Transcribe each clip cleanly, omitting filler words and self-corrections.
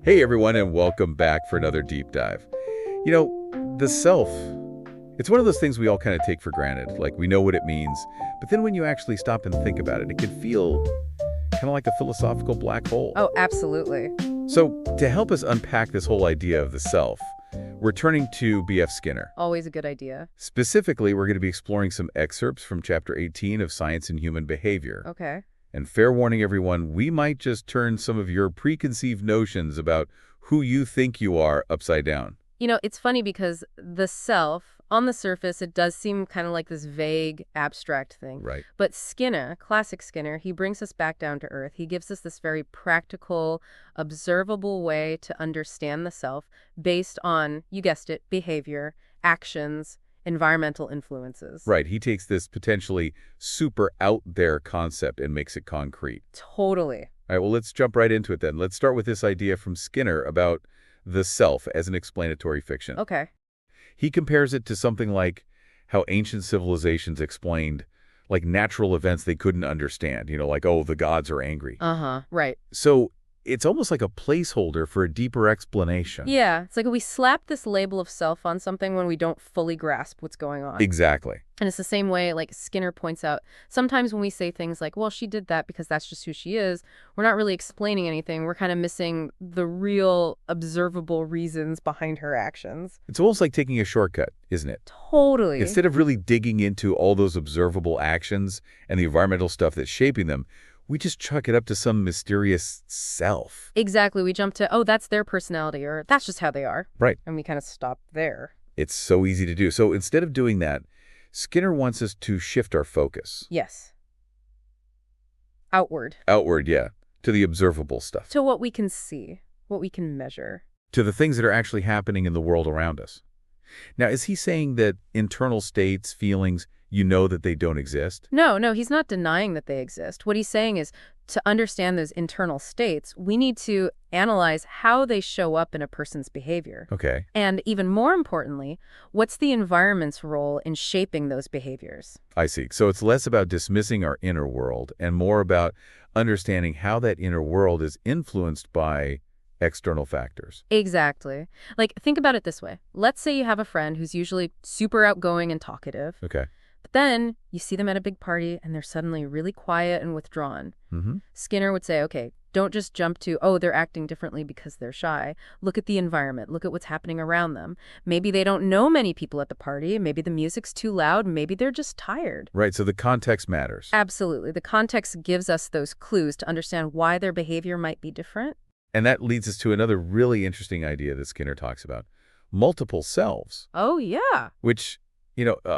Hey everyone, and welcome back for another deep dive. The self, it's one of those things we all kind of take for granted. Like, we know what it means, but then when you actually stop and think about it, it can feel kind of like a philosophical black hole. Oh, absolutely. So, to help us unpack this whole idea of the self, we're turning to B.F. Skinner. Always a good idea. Specifically, we're going to be exploring some excerpts from Chapter 18 of Science and Human Behavior. Okay. And fair warning, everyone, we might just turn some of your preconceived notions about who you think you are upside down. You know, it's funny because the self, on the surface, it does seem kind of like this vague, abstract thing. Right. But Skinner, classic Skinner, he brings us back down to earth. He gives us this very practical, observable way to understand the self based on, you guessed it, behavior, actions, environmental influences. Right. He takes this potentially super out there concept and makes it concrete. Totally. All right, well, let's jump right into it then. Let's start with this idea from Skinner about the self as an explanatory fiction. Okay. He compares it to something like how ancient civilizations explained like natural events they couldn't understand, like, oh, the gods are angry. Uh-huh. Right. So it's almost like a placeholder for a deeper explanation. Yeah. It's like we slap this label of self on something when we don't fully grasp what's going on. Exactly. And it's the same way, like Skinner points out, sometimes when we say things like, well, she did that because that's just who she is, we're not really explaining anything. We're kind of missing the real observable reasons behind her actions. It's almost like taking a shortcut, isn't it? Totally. Instead of really digging into all those observable actions and the environmental stuff that's shaping them, we just chuck it up to some mysterious self. Exactly. We jump to, oh, that's their personality, or that's just how they are. Right. And we kind of stop there. It's so easy to do. So instead of doing that, Skinner wants us to shift our focus. Yes. Outward. Outward, yeah, to the observable stuff. To what we can see, what we can measure. To the things that are actually happening in the world around us. Now, is he saying that internal states, feelings, that they don't exist? No, he's not denying that they exist. What he's saying is, to understand those internal states, we need to analyze how they show up in a person's behavior. Okay. And even more importantly, what's the environment's role in shaping those behaviors? I see. So it's less about dismissing our inner world and more about understanding how that inner world is influenced by external factors. Exactly. Like, think about it this way. Let's say you have a friend who's usually super outgoing and talkative. Okay. But then you see them at a big party and they're suddenly really quiet and withdrawn. Mm-hmm. Skinner would say, okay, don't just jump to, oh, they're acting differently because they're shy. Look at the environment. Look at what's happening around them. Maybe they don't know many people at the party. Maybe the music's too loud. Maybe they're just tired. Right, so the context matters. Absolutely. The context gives us those clues to understand why their behavior might be different. And that leads us to another really interesting idea that Skinner talks about. Multiple selves. Oh, yeah. Which,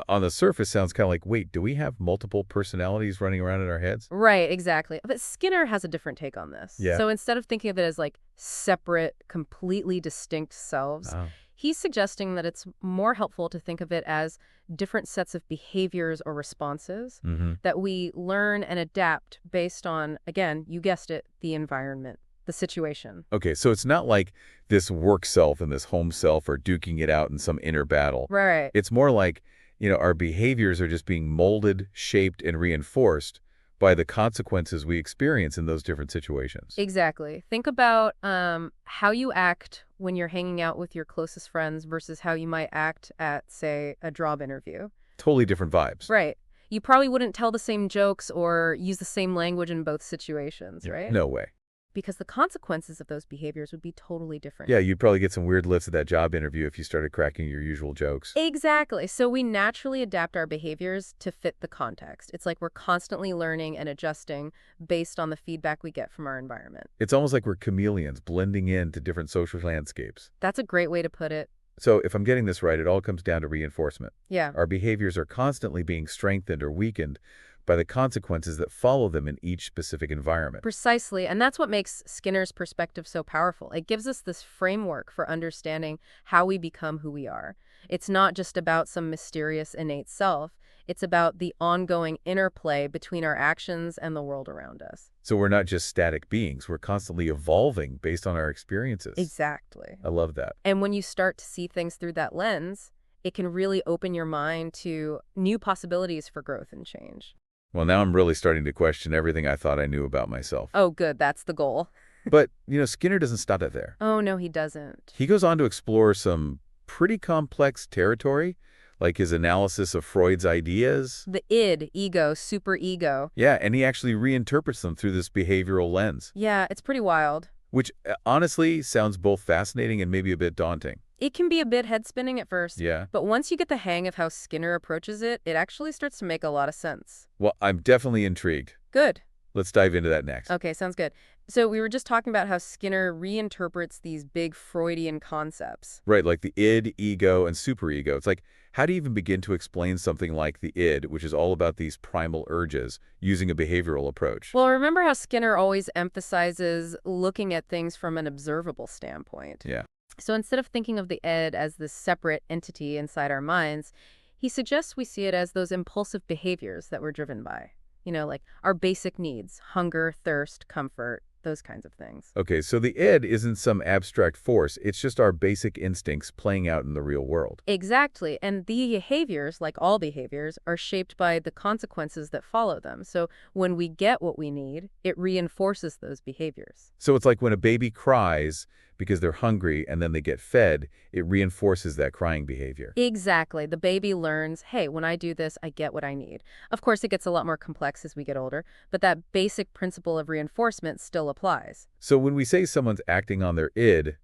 on the surface sounds kind of like, wait, do we have multiple personalities running around in our heads? Right, exactly. But Skinner has a different take on this. Yeah. So instead of thinking of it as like separate, completely distinct selves, he's suggesting that it's more helpful to think of it as different sets of behaviors or responses that we learn and adapt based on, again, you guessed it, the environment, the situation. Okay, so it's not like this work self and this home self are duking it out in some inner battle. Right. It's more like, our behaviors are just being molded, shaped, and reinforced by the consequences we experience in those different situations. Exactly. Think about how you act when you're hanging out with your closest friends versus how you might act at, say, a job interview. Totally different vibes. Right. You probably wouldn't tell the same jokes or use the same language in both situations, right? No way. Because the consequences of those behaviors would be totally different. Yeah, you'd probably get some weird looks at that job interview if you started cracking your usual jokes. Exactly. So we naturally adapt our behaviors to fit the context. It's like we're constantly learning and adjusting based on the feedback we get from our environment. It's almost like we're chameleons blending into different social landscapes. That's a great way to put it. So if I'm getting this right, it all comes down to reinforcement. Yeah. Our behaviors are constantly being strengthened or weakened by the consequences that follow them in each specific environment. Precisely, and that's what makes Skinner's perspective so powerful. It gives us this framework for understanding how we become who we are. It's not just about some mysterious innate self. It's about the ongoing interplay between our actions and the world around us. So we're not just static beings. We're constantly evolving based on our experiences. Exactly. I love that. And when you start to see things through that lens, it can really open your mind to new possibilities for growth and change. Well, now I'm really starting to question everything I thought I knew about myself. Oh, good. That's the goal. But, Skinner doesn't stop it there. Oh, no, he doesn't. He goes on to explore some pretty complex territory, like his analysis of Freud's ideas. The id, ego, superego. Yeah, and he actually reinterprets them through this behavioral lens, Yeah, it's pretty wild. which honestly sounds both fascinating and maybe a bit daunting. It can be a bit head-spinning at first, Yeah. but once you get the hang of how Skinner approaches it, it actually starts to make a lot of sense. Well, I'm definitely intrigued. Good. Let's dive into that next. Okay, sounds good. So we were just talking about how Skinner reinterprets these big Freudian concepts. Right, like the id, ego, and superego. It's like, how do you even begin to explain something like the id, which is all about these primal urges, using a behavioral approach? Well, remember how Skinner always emphasizes looking at things from an observable standpoint. Yeah. So instead of thinking of the id as this separate entity inside our minds, he suggests we see it as those impulsive behaviors that we're driven by. Like our basic needs, hunger, thirst, comfort, those kinds of things. Okay, so the id isn't some abstract force. It's just our basic instincts playing out in the real world. Exactly. And the behaviors, like all behaviors, are shaped by the consequences that follow them. So when we get what we need, it reinforces those behaviors. So it's like when a baby cries because they're hungry and then they get fed, it reinforces that crying behavior. Exactly. The baby learns, hey, when I do this, I get what I need. Of course, it gets a lot more complex as we get older, but that basic principle of reinforcement still applies. So when we say someone's acting on their id,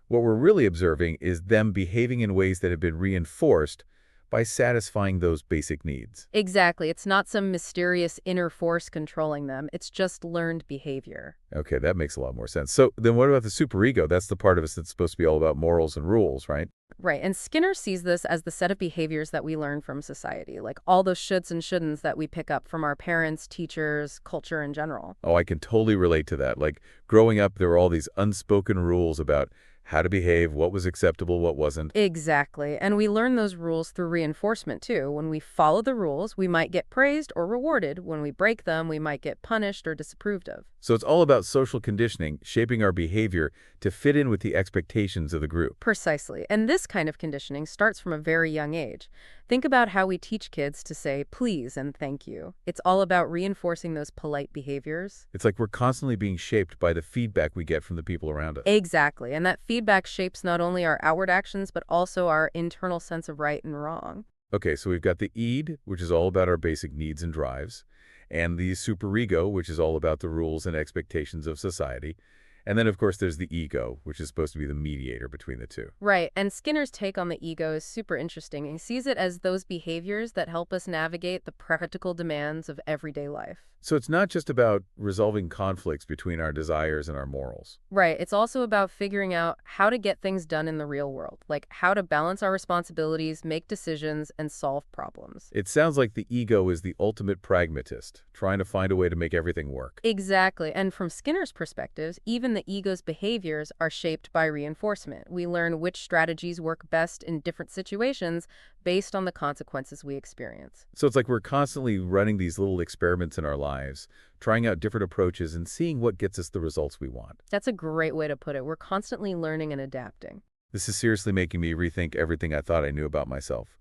what we're really observing is them behaving in ways that have been reinforced by satisfying those basic needs. Exactly. It's not some mysterious inner force controlling them. It's just learned behavior. Okay, that makes a lot more sense. So then what about the superego? That's the part of us that's supposed to be all about morals and rules, right? Right. And Skinner sees this as the set of behaviors that we learn from society, like all those shoulds and shouldn'ts that we pick up from our parents, teachers, culture in general. Oh, I can totally relate to that. Like growing up, there were all these unspoken rules about how to behave, what was acceptable, what wasn't. Exactly. And we learn those rules through reinforcement, too. When we follow the rules, we might get praised or rewarded. When we break them, we might get punished or disapproved of. So it's all about social conditioning, shaping our behavior to fit in with the expectations of the group. Precisely. And this kind of conditioning starts from a very young age. Think about how we teach kids to say please and thank you. It's all about reinforcing those polite behaviors. It's like we're constantly being shaped by the feedback we get from the people around us. Exactly. And that feedback shapes not only our outward actions, but also our internal sense of right and wrong. Okay, so we've got the id, which is all about our basic needs and drives, and the superego, which is all about the rules and expectations of society. And then, of course, there's the ego, which is supposed to be the mediator between the two. Right, and Skinner's take on the ego is super interesting. He sees it as those behaviors that help us navigate the practical demands of everyday life. So it's not just about resolving conflicts between our desires and our morals. Right, it's also about figuring out how to get things done in the real world, like how to balance our responsibilities, make decisions, and solve problems. It sounds like the ego is the ultimate pragmatist, trying to find a way to make everything work. Exactly, and from Skinner's perspective, even the ego's behaviors are shaped by reinforcement. We learn which strategies work best in different situations based on the consequences we experience. So it's like we're constantly running these little experiments in our lives, trying out different approaches and seeing what gets us the results we want. That's a great way to put it. We're constantly learning and adapting. This is seriously making me rethink everything I thought I knew about myself.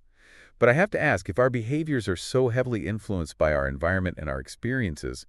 But I have to ask, if our behaviors are so heavily influenced by our environment and our experiences,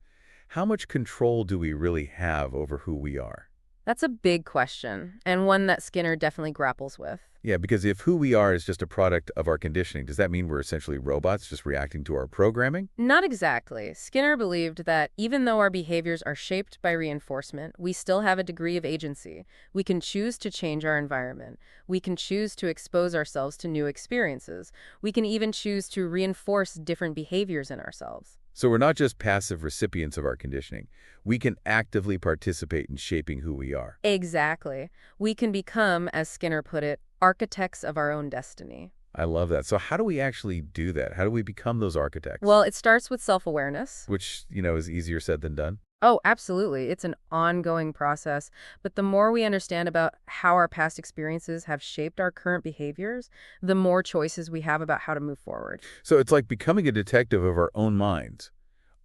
how much control do we really have over who we are? That's a big question, and one that Skinner definitely grapples with. Yeah, because if who we are is just a product of our conditioning, does that mean we're essentially robots just reacting to our programming? Not exactly. Skinner believed that even though our behaviors are shaped by reinforcement, we still have a degree of agency. We can choose to change our environment. We can choose to expose ourselves to new experiences. We can even choose to reinforce different behaviors in ourselves. So we're not just passive recipients of our conditioning. We can actively participate in shaping who we are. Exactly. We can become, as Skinner put it, architects of our own destiny. I love that. So how do we actually do that? How do we become those architects? Well, it starts with self-awareness. Which, is easier said than done. Oh, absolutely. It's an ongoing process. But the more we understand about how our past experiences have shaped our current behaviors, the more choices we have about how to move forward. So it's like becoming a detective of our own minds,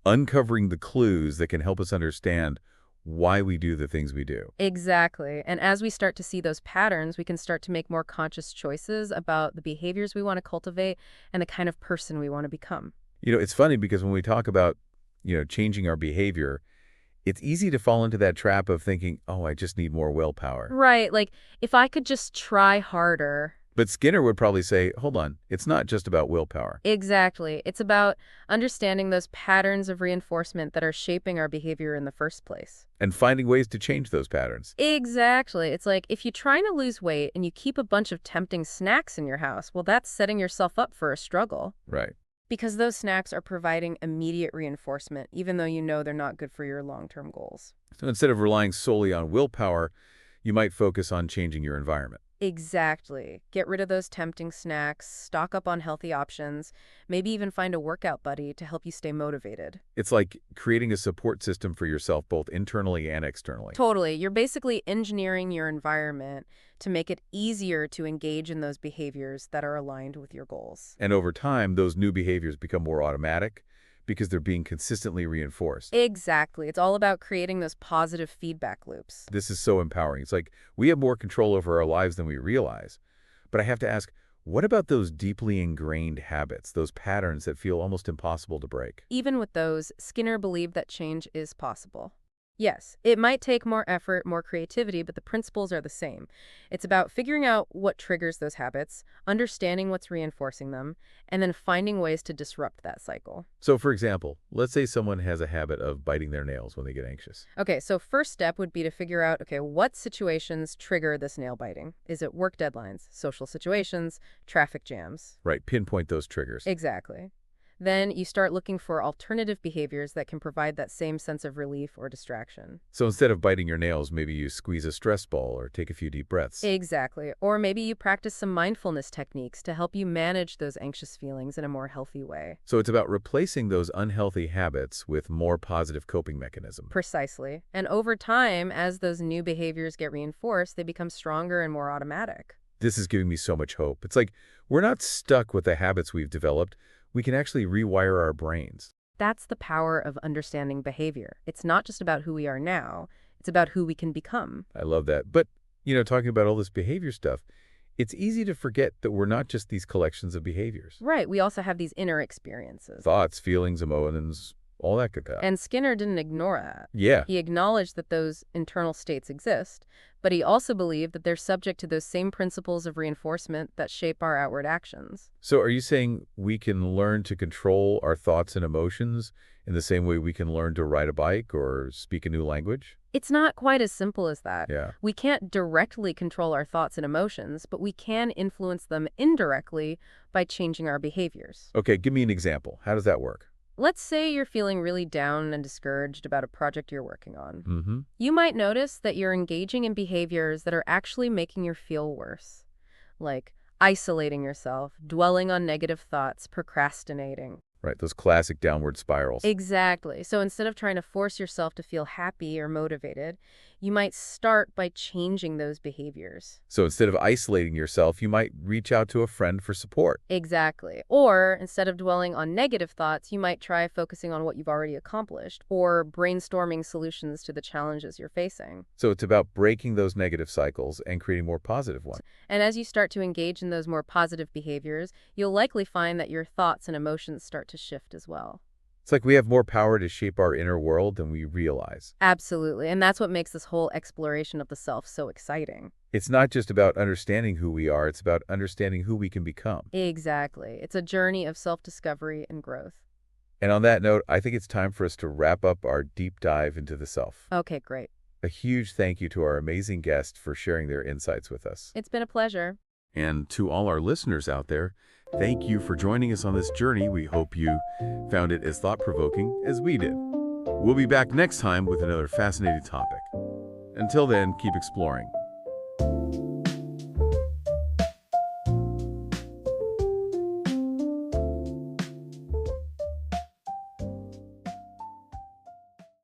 uncovering the clues that can help us understand why we do the things we do. Exactly. And as we start to see those patterns, we can start to make more conscious choices about the behaviors we want to cultivate and the kind of person we want to become. It's funny because when we talk about, changing our behavior, It's easy to fall into that trap of thinking, oh, I just need more willpower. Right, like, if I could just try harder. But Skinner would probably say, hold on, it's not just about willpower. Exactly. It's about understanding those patterns of reinforcement that are shaping our behavior in the first place. And finding ways to change those patterns. Exactly. It's like if you're trying to lose weight and you keep a bunch of tempting snacks in your house, well, that's setting yourself up for a struggle. Right. Because those snacks are providing immediate reinforcement, even though you know they're not good for your long-term goals. So instead of relying solely on willpower, you might focus on changing your environment. Exactly. Get rid of those tempting snacks, stock up on healthy options, maybe even find a workout buddy to help you stay motivated. It's like creating a support system for yourself both internally and externally. Totally. You're basically engineering your environment to make it easier to engage in those behaviors that are aligned with your goals. And over time, those new behaviors become more automatic because they're being consistently reinforced. Exactly. It's all about creating those positive feedback loops. This is so empowering. It's like we have more control over our lives than we realize. But I have to ask, what about those deeply ingrained habits, those patterns that feel almost impossible to break? Even with those, Skinner believed that change is possible. Yes, it might take more effort, more creativity, but the principles are the same. It's about figuring out what triggers those habits, understanding what's reinforcing them, and then finding ways to disrupt that cycle. So, for example, let's say someone has a habit of biting their nails when they get anxious. Okay, so first step would be to figure out, okay, what situations trigger this nail biting? Is it work deadlines, social situations, traffic jams? Right, pinpoint those triggers. Exactly. Then you start looking for alternative behaviors that can provide that same sense of relief or distraction. So instead of biting your nails, maybe you squeeze a stress ball or take a few deep breaths. Exactly. Or maybe you practice some mindfulness techniques to help you manage those anxious feelings in a more healthy way. So it's about replacing those unhealthy habits with more positive coping mechanisms. Precisely. And over time, as those new behaviors get reinforced, they become stronger and more automatic. This is giving me so much hope. It's like we're not stuck with the habits we've developed. We can actually rewire our brains. That's the power of understanding behavior. It's not just about who we are now, it's about who we can become. I love that. But, talking about all this behavior stuff, it's easy to forget that we're not just these collections of behaviors. Right, we also have these inner experiences. Thoughts, feelings, emotions, all that good stuff. And Skinner didn't ignore that. Yeah. He acknowledged that those internal states exist, but he also believed that they're subject to those same principles of reinforcement that shape our outward actions. So are you saying we can learn to control our thoughts and emotions in the same way we can learn to ride a bike or speak a new language? It's not quite as simple as that. Yeah. We can't directly control our thoughts and emotions, but we can influence them indirectly by changing our behaviors. Okay, give me an example. How does that work? Let's say you're feeling really down and discouraged about a project you're working on. Mm-hmm. You might notice that you're engaging in behaviors that are actually making you feel worse, like isolating yourself, dwelling on negative thoughts, procrastinating. Right, those classic downward spirals. Exactly. So instead of trying to force yourself to feel happy or motivated, you might start by changing those behaviors. So instead of isolating yourself, you might reach out to a friend for support. Exactly. Or instead of dwelling on negative thoughts, you might try focusing on what you've already accomplished or brainstorming solutions to the challenges you're facing. So it's about breaking those negative cycles and creating more positive ones. And as you start to engage in those more positive behaviors, you'll likely find that your thoughts and emotions start to shift as well. It's like we have more power to shape our inner world than we realize. Absolutely. And that's what makes this whole exploration of the self so exciting. It's not just about understanding who we are, it's about understanding who we can become. Exactly. It's a journey of self-discovery and growth. And on that note, I think it's time for us to wrap up our deep dive into the self. Okay, great. A huge thank you to our amazing guests for sharing their insights with us. It's been a pleasure. And to all our listeners out there, thank you for joining us on this journey. We hope you found it as thought-provoking as we did. We'll be back next time with another fascinating topic. Until then, keep exploring.